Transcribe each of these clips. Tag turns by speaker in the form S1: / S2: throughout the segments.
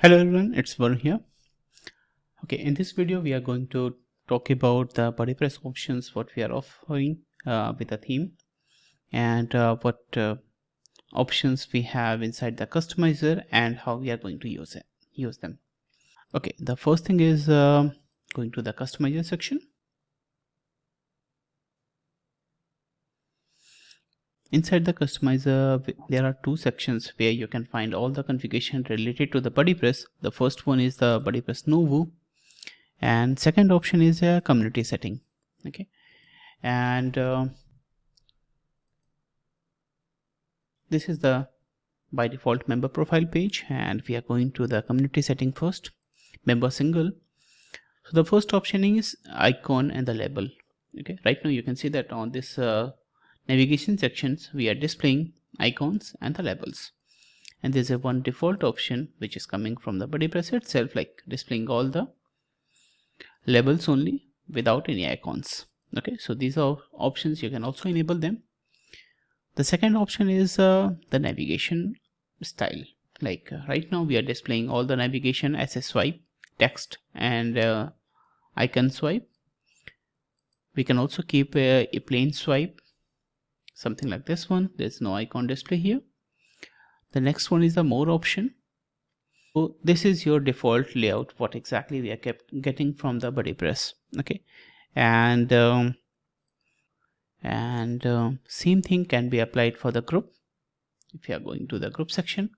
S1: Hello everyone, it's Varun here. Okay, in this video we are going to talk about the BuddyPress options, what we are offering with the theme, and what options we have inside the customizer and how we are going to use them. Okay, the first thing is going to the customizer section. Inside the customizer, there are two sections where you can find all the configuration related to the BuddyPress. The first one is the BuddyPress Novo, and second option is a community setting. Okay, and this is the by default member profile page, and we are going to the community setting first, member single. So the first option is icon and the label. Okay, right now you can see that on this navigation sections we are displaying icons and the labels, and there's a one default option which is coming from the BuddyPress itself, like displaying all the labels only without any icons. Okay, so these are options, you can also enable them. The second option is the navigation style. Like right now we are displaying all the navigation as a swipe, text, and icon swipe. We can also keep a plain swipe, something like this one. There's no icon display here. The next one is the more option. So this is your default layout, what exactly we are getting from the BuddyPress. Okay, and same thing can be applied for the group. If you are going to the group section,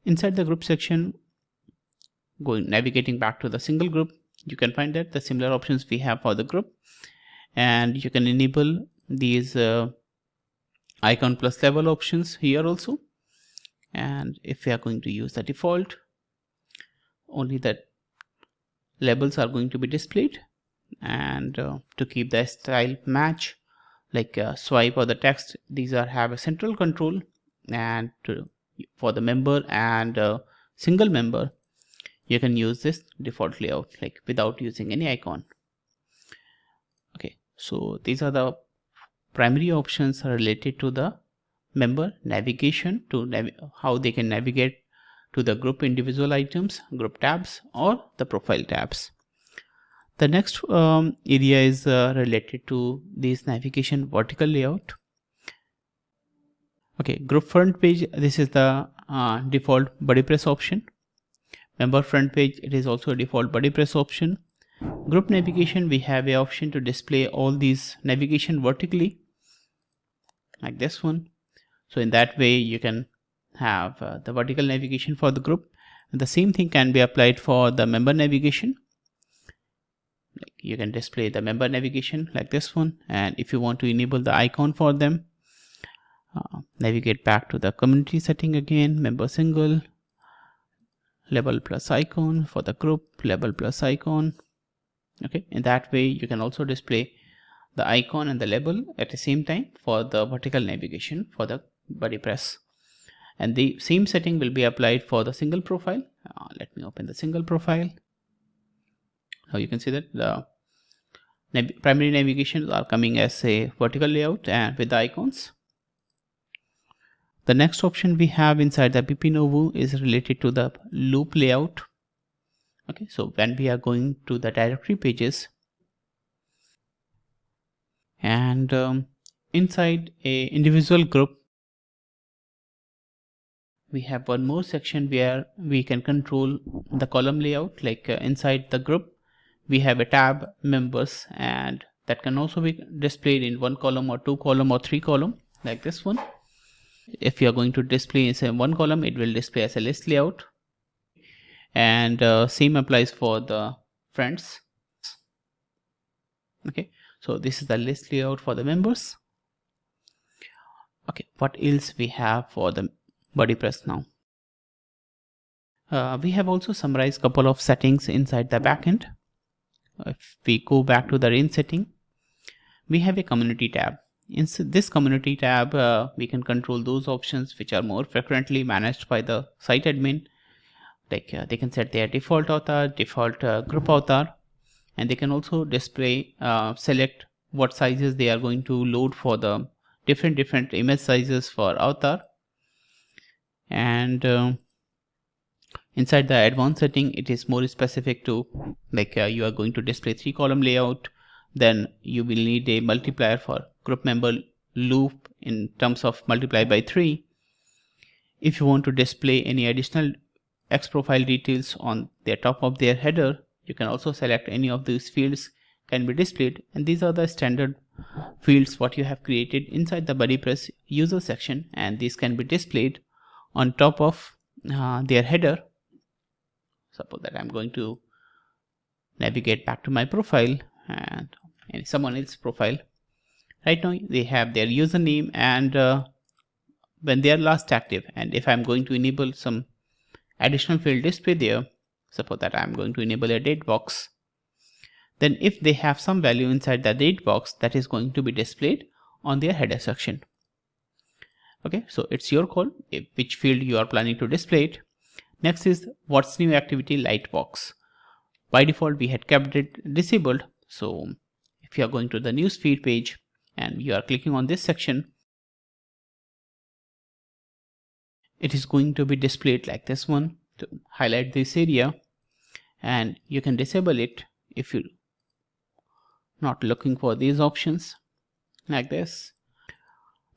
S1: inside the group section, navigating back to the single group, you can find that the similar options we have for the group, and you can enable these icon plus level options here also. And if we are going to use the default, only that labels are going to be displayed, and to keep the style match, like swipe or the text, these are have a central control, and for the member and single member you can use this default layout, like without using any icon. Okay, so these are the primary options related to the member navigation, to how they can navigate to the group individual items, group tabs, or the profile tabs. The next area is related to this navigation vertical layout. Okay, group front page, this is the default BuddyPress option. Member front page, it is also a default BuddyPress option. Group navigation, we have an option to display all these navigation vertically, like this one. So in that way you can have the vertical navigation for the group, and the same thing can be applied for the member navigation. Like you can display the member navigation like this one, and if you want to enable the icon for them, navigate back to the community setting again, member single, label plus icon, for the group label plus icon. Okay, in that way you can also display the icon and the label at the same time for the vertical navigation for the BuddyPress. And the same setting will be applied for the single profile. Let me open the single profile. Now you can see that the primary navigations are coming as a vertical layout and with the icons. The next option we have inside the BP Novo is related to the loop layout. Okay, so when we are going to the directory pages, and inside a individual group, we have one more section where we can control the column layout. Like inside the group we have a tab members, and that can also be displayed in one column or two column or three column, like this one. If you are going to display in one column, it will display as a list layout, and same applies for the friends. Okay, so this is the list layout for the members. Okay, what else we have for the BuddyPress now? We have also summarized couple of settings inside the backend. If we go back to the range setting, we have a community tab. In this community tab, we can control those options which are more frequently managed by the site admin. Like they can set their default avatar, default group avatar, and they can also display, select what sizes they are going to load for the different image sizes for avatar. And Inside the advanced setting, it is more specific to like you are going to display 3-column layout. Then you will need a multiplier for group member loop in terms of multiply by 3. If you want to display any additional xprofile details on the top of their header, you can also select any of these fields can be displayed, and these are the standard fields what you have created inside the BuddyPress user section, and these can be displayed on top of their header. Suppose that I'm going to navigate back to my profile and someone else's profile. Right now they have their username and when they are last active, and if I'm going to enable some additional field display there, suppose that I'm going to enable a date box, then if they have some value inside the date box, that is going to be displayed on their header section. Okay, so it's your call which field you are planning to display it. Next is what's new activity lightbox. By default we had kept it disabled, so if you are going to the news feed page and you are clicking on this section, it is going to be displayed like this one. To highlight this area, and you can disable it if you're not looking for these options like this.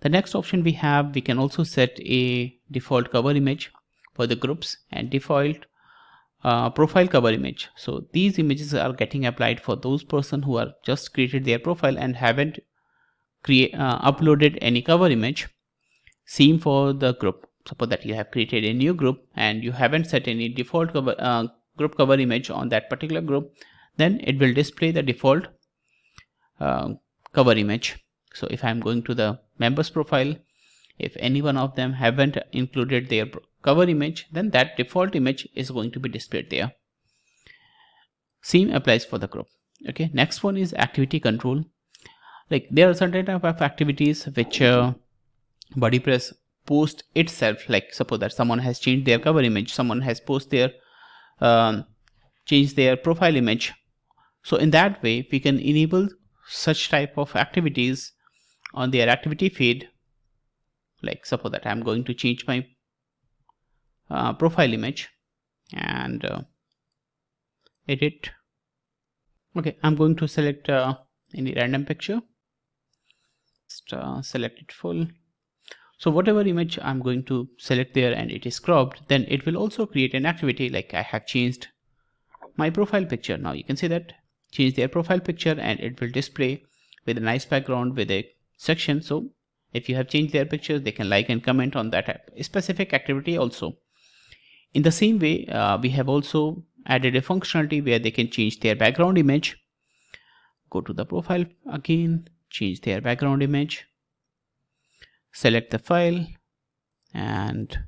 S1: The next option we have, we can also set a default cover image for the groups and default profile cover image. So these images are getting applied for those person who are just created their profile and haven't uploaded any cover image. Same for the group. Suppose that you have created a new group and you haven't set any default cover, group cover image on that particular group, then it will display the default cover image. So if I'm going to the members profile, if any one of them haven't included their cover image, then that default image is going to be displayed there. Same applies for the group. Okay, next one is activity control. Like there are certain type of activities which BuddyPress post itself. Like suppose that someone has changed their cover image, someone has posted their changed their profile image. So in that way we can enable such type of activities on their activity feed. Like suppose that I'm going to change my profile image and edit. Okay, I'm going to select any random picture. Just select it full. So whatever image I'm going to select there and it is cropped, then it will also create an activity. Like I have changed my profile picture. Now you can see that change their profile picture and it will display with a nice background with a section. So if you have changed their pictures, they can like and comment on that specific activity also. In the same way, we have also added a functionality where they can change their background image. Go to the profile again, change their background image, select the file, and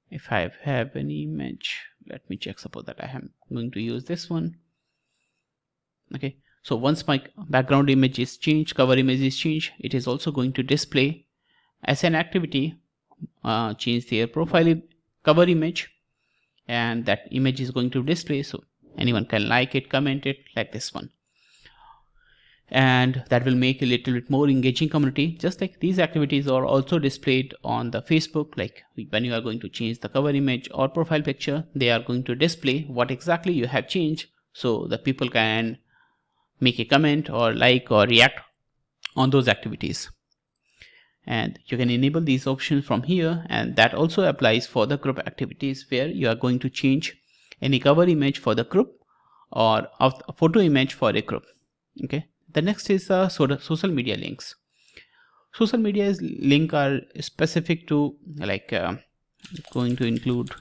S1: if I have any image, let me check. Suppose that I am going to use this one. Okay, so once my background image is changed, cover image is changed, it is also going to display as an activity. Change their profile cover image, and that image is going to display, so anyone can like it, comment it, like this one, and that will make a little bit more engaging community. Just like these activities are also displayed on the Facebook, like when you are going to change the cover image or profile picture, they are going to display what exactly you have changed, so the people can make a comment or like or react on those activities. And you can enable these options from here, and that also applies for the group activities where you are going to change any cover image for the group or a photo image for a group. Okay, the next is social media links. Social media link are specific to, like I'm going to include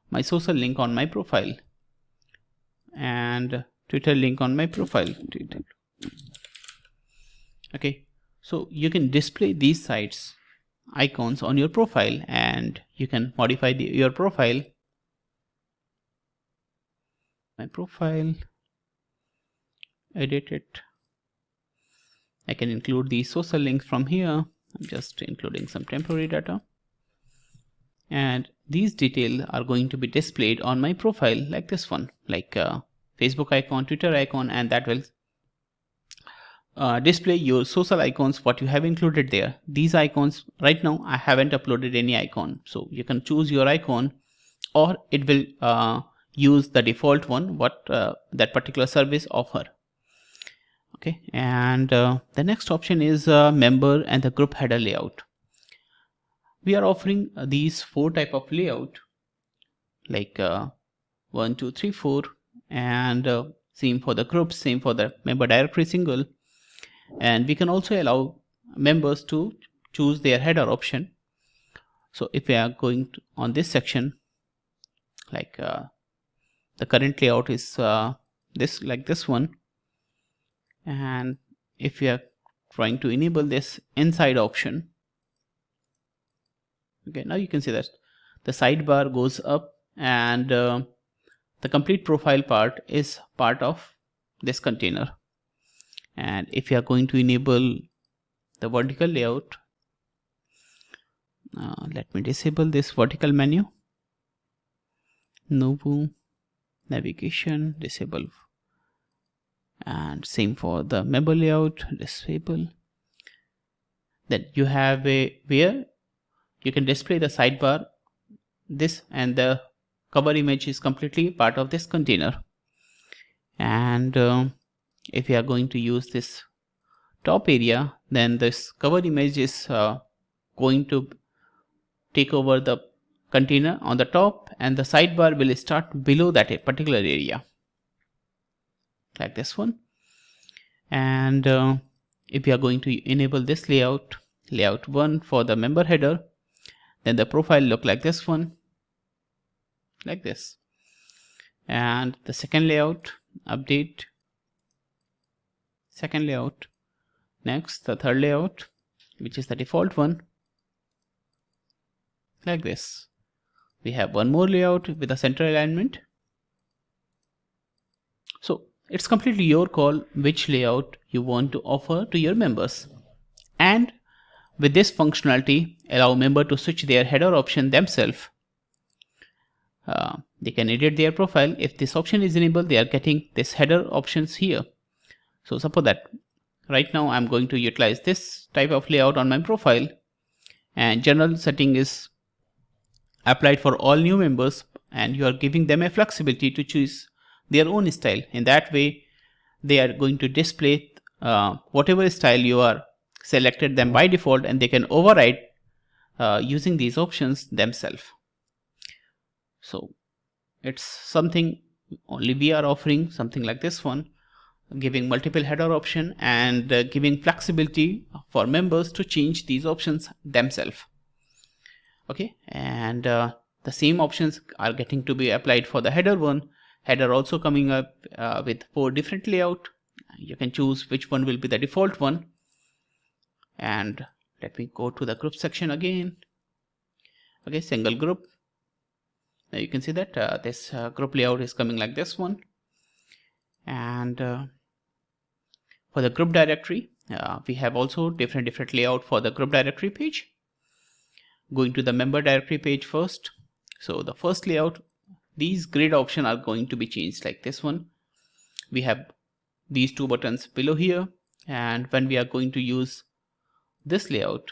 S1: my social link on my profile and Twitter link on my profile. Okay, so you can display these sites icons on your profile, and you can modify your profile. My profile, edit it. I can include these social links from here. I'm just including some temporary data, and these details are going to be displayed on my profile like this one, like Facebook icon, Twitter icon, and that will display your social icons what you have included there. These icons right now I haven't uploaded any icon, so you can choose your icon or it will use the default one what that particular service offer. Okay, and the next option is member and the group header layout. We are offering these 4 type of layout, like 1 2 3 4, and same for the groups, same for the member directory single, and we can also allow members to choose their header option. So if we are going to, on this section, like the current layout is this, like this one, and if we are trying to enable this inside option, okay, now you can see that the sidebar goes up, and the complete profile part is part of this container. And if you are going to enable the vertical layout, let me disable this vertical menu, Novo navigation, disable, and same for the member layout, disable. Then you have a where you can display the sidebar, this, and the cover image is completely part of this container. And if you are going to use this top area, then this cover image is going to take over the container on the top, and the sidebar will start below that particular area, like this one. And if you are going to enable this layout 1 for the member header, then the profile look like this one, like this. And the second layout, update second layout. Next, the third layout, which is the default one, like this. We have one more layout with a center alignment. So it's completely your call which layout you want to offer to your members. And with this functionality, allow member to switch their header option themselves. They can edit their profile. If this option is enabled, they are getting this header options here. So suppose that right now I'm going to utilize this type of layout on my profile, and general setting is applied for all new members, and you are giving them a flexibility to choose their own style. In that way, they are going to display whatever style you are selected them by default, and they can override using these options themselves. So it's something only we are offering, something like this one, giving multiple header option and giving flexibility for members to change these options themselves. Okay, and the same options are getting to be applied for the header one. Header also coming up with 4 different layout. You can choose which one will be the default one. And let me go to the group section again. Okay, single group. Now you can see that this group layout is coming like this one. And for the group directory, we have also different layout for the group directory page. Going to the member directory page first. So the first layout, these grid options are going to be changed like this one. We have these 2 buttons below here, and when we are going to use this layout,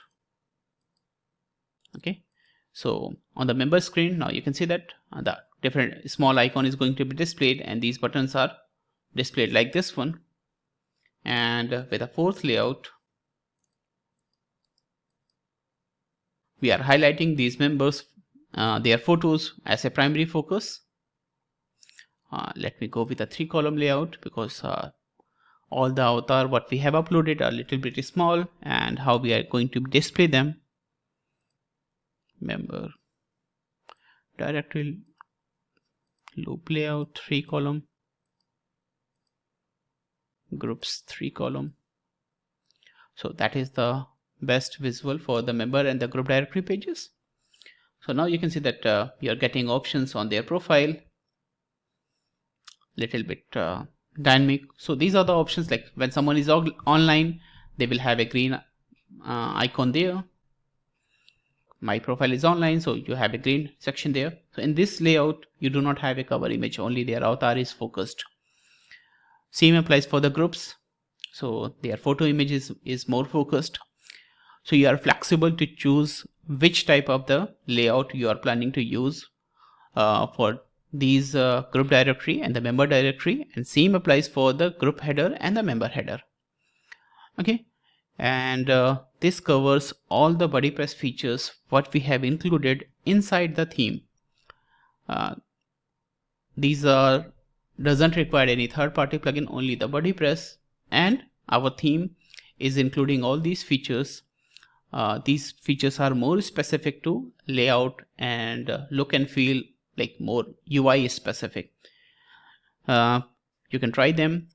S1: okay, so on the member screen, now you can see that the different small icon is going to be displayed, and these buttons are displayed like this one. And with the 4th layout, we are highlighting these members, their photos as a primary focus. Let me go with a 3-column layout, because all the avatar what we have uploaded are a little bit small, and how we are going to display them. Member directory loop layout 3-column, groups 3-column. So that is the best visual for the member and the group directory pages. So now you can see that you are getting options on their profile, little bit dynamic. So these are the options, like when someone is online, they will have a green icon there. My profile is online, so you have a green section there. So in this layout, you do not have a cover image, only their avatar is focused. Same applies for the groups. So their photo image is more focused. So you are flexible to choose which type of the layout you are planning to use for these group directory and the member directory, and same applies for the group header and the member header. Okay, and this covers all the BuddyPress features what we have included inside the theme. These doesn't require any third-party plugin, only the BuddyPress, and our theme is including all these features. These features are more specific to layout and look and feel, like more UI specific. You can try them.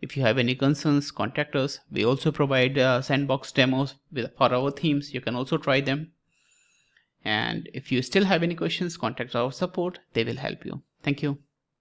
S1: If you have any concerns, contact us. We also provide sandbox demos for our themes. You can also try them. And if you still have any questions, contact our support. They will help you. Thank you.